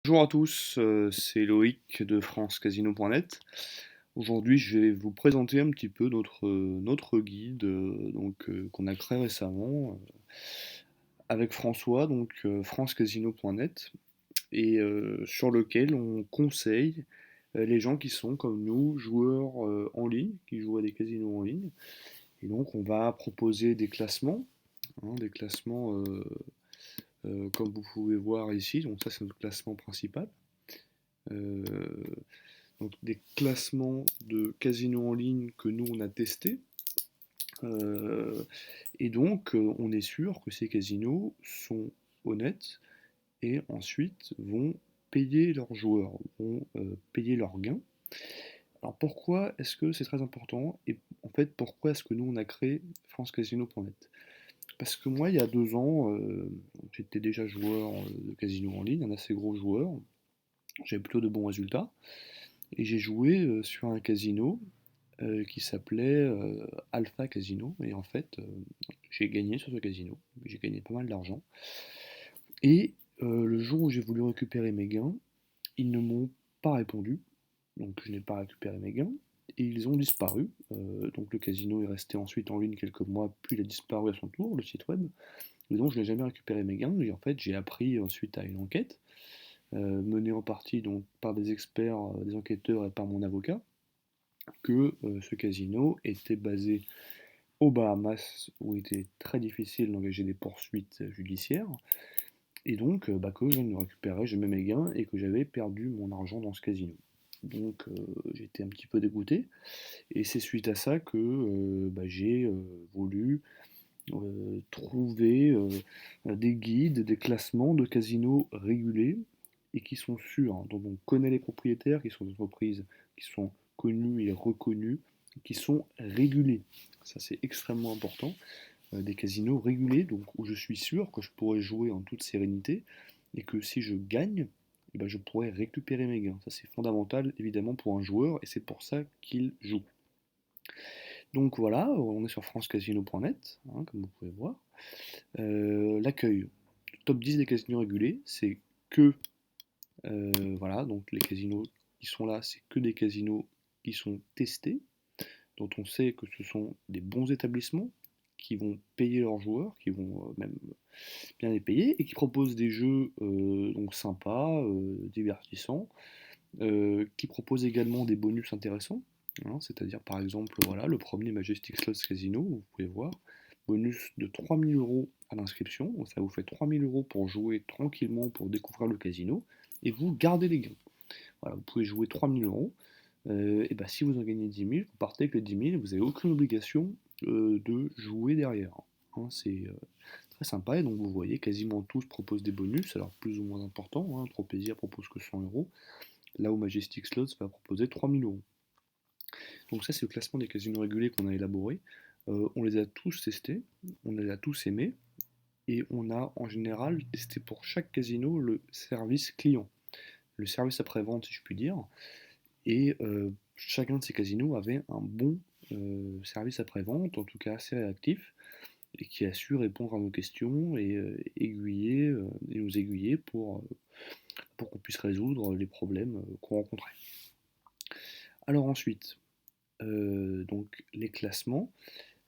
Bonjour à tous, c'est Loïc de francecasino.net. Aujourd'hui, je vais vous présenter un petit peu notre guide qu'on a créé récemment avec François, francecasino.net, sur lequel on conseille les gens qui sont comme nous, joueurs en ligne, qui jouent à des casinos en ligne. Et donc, on va proposer des classements, des classements comme vous pouvez voir ici. Donc, ça, c'est notre classement principal. Euh, donc des classements de casinos en ligne que nous on a testés. On est sûr que ces casinos sont honnêtes et ensuite vont payer leurs joueurs, vont payer leurs gains. Alors pourquoi est-ce que c'est très important et en fait pourquoi est-ce que nous on a créé francecasino.net? Parce que moi il y a 2 ans j'étais déjà joueur de casino en ligne, un assez gros joueur, j'avais plutôt de bons résultats et j'ai joué sur un casino qui s'appelait Alpha Casino. Et en fait, j'ai gagné sur ce casino. J'ai gagné pas mal d'argent. Et le jour où j'ai voulu récupérer mes gains, ils ne m'ont pas répondu. Donc je n'ai pas récupéré mes gains. Et ils ont disparu. Donc le casino est resté ensuite en ligne quelques mois, puis il a disparu à son tour, le site web. Et donc je n'ai jamais récupéré mes gains. Et en fait, j'ai appris ensuite à une enquête, menée en partie donc, par des experts, des enquêteurs et par mon avocat, que ce casino était basé aux Bahamas, où il était très difficile d'engager des poursuites judiciaires, et donc que je ne récupérais jamais mes gains et que j'avais perdu mon argent dans ce casino. Donc j'étais un petit peu dégoûté, et c'est suite à ça que j'ai voulu trouver des guides, des classements de casinos régulés et qui sont sûrs, hein, dont on connaît les propriétaires, qui sont des entreprises qui sont connues et reconnues, qui sont régulées. Ça c'est extrêmement important. Des casinos régulés, donc où je suis sûr que je pourrais jouer en toute sérénité et que si je gagne, eh ben, je pourrais récupérer mes gains. Ça c'est fondamental évidemment pour un joueur et c'est pour ça qu'il joue. Donc voilà, on est sur francecasino.net, hein, comme vous pouvez voir. L'accueil. Top 10 des casinos régulés, c'est que, voilà, donc les casinos qui sont là, c'est que des casinos qui sont testés, dont on sait que ce sont des bons établissements, qui vont payer leurs joueurs, qui vont même bien les payer, et qui proposent des jeux donc sympas, divertissants, qui proposent également des bonus intéressants, hein, c'est-à-dire par exemple voilà, le premier Majestic Slots Casino, vous pouvez voir, bonus de 3000 € à l'inscription, donc ça vous fait 3000 € pour jouer tranquillement, pour découvrir le casino, et vous gardez les gains. Voilà, vous pouvez jouer 3000 €. Et bah, si vous en gagnez 10 000, vous partez avec les 10 000, vous n'avez aucune obligation de jouer derrière, hein. C'est très sympa, et donc vous voyez, quasiment tous proposent des bonus, alors plus ou moins importants, hein. Plaisir propose que 100 €, là où Majestic Slots va proposer 3000 €. Donc ça, c'est le classement des casinos régulés qu'on a élaboré. On les a tous testés, on les a tous aimés, et on a en général testé pour chaque casino le service client, le service après-vente si je puis dire, et chacun de ces casinos avait un bon service après-vente, en tout cas assez réactif, et qui a su répondre à nos questions et nous aiguiller pour qu'on puisse résoudre les problèmes qu'on rencontrait. Alors ensuite, donc les classements,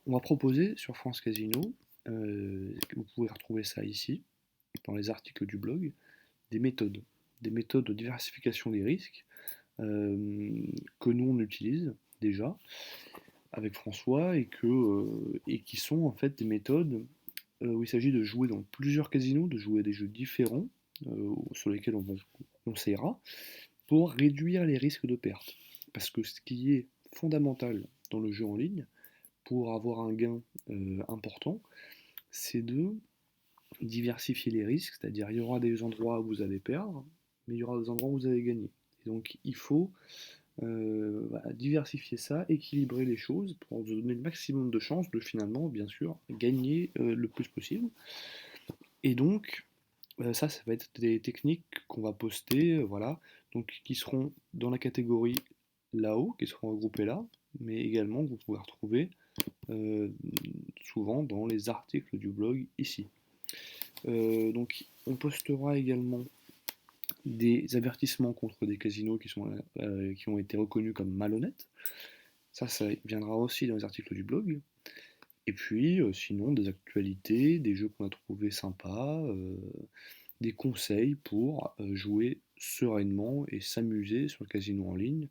on va proposer sur France Casino, vous pouvez retrouver ça ici, dans les articles du blog, des méthodes, de diversification des risques que nous on utilise déjà avec François, et qui sont en fait des méthodes où il s'agit de jouer dans plusieurs casinos, de jouer à des jeux différents sur lesquels on vous conseillera pour réduire les risques de perte. Parce que ce qui est fondamental dans le jeu en ligne, pour avoir un gain important, c'est de diversifier les risques, c'est-à-dire il y aura des endroits où vous allez perdre, mais il y aura des endroits où vous allez gagner. Et donc il faut voilà, diversifier ça, équilibrer les choses pour vous donner le maximum de chances de finalement, bien sûr, gagner le plus possible. Et donc ça va être des techniques qu'on va poster, voilà, donc qui seront dans la catégorie là-haut, qui seront regroupées là, mais également que vous pouvez retrouver euh, souvent dans les articles du blog ici. Donc on postera également des avertissements contre des casinos qui ont été reconnus comme malhonnêtes. Ça viendra aussi dans les articles du blog. Et puis, sinon, des actualités, des jeux qu'on a trouvés sympas, des conseils pour jouer sereinement et s'amuser sur le casino en ligne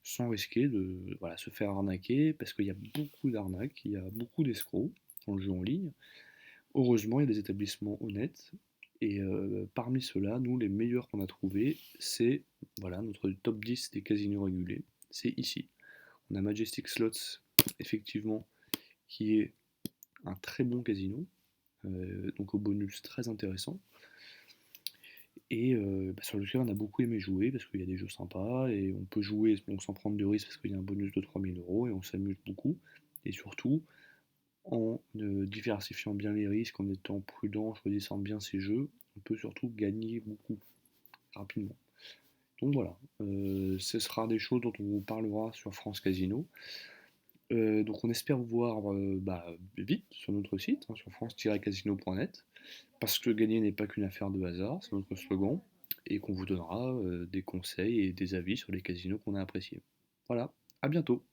sans risquer de voilà, se faire arnaquer, parce qu'il y a beaucoup d'arnaques, il y a beaucoup d'escrocs dans le jeu en ligne. Heureusement, il y a des établissements honnêtes, et parmi ceux-là, nous, les meilleurs qu'on a trouvés, c'est voilà, notre top 10 des casinos régulés. C'est ici. On a Majestic Slots, effectivement, qui est un très bon casino, donc au bonus très intéressant, et sur lequel on a beaucoup aimé jouer parce qu'il y a des jeux sympas et on peut jouer donc sans prendre de risques parce qu'il y a un bonus de 3 000 € et on s'amuse beaucoup. Et surtout, en diversifiant bien les risques, en étant prudent, en choisissant bien ses jeux, on peut surtout gagner beaucoup rapidement. Donc voilà, ce sera des choses dont on vous parlera sur France Casino. Donc on espère vous voir vite sur notre site, sur france-casino.net, parce que gagner n'est pas qu'une affaire de hasard, c'est notre slogan, et qu'on vous donnera des conseils et des avis sur les casinos qu'on a appréciés. Voilà, à bientôt.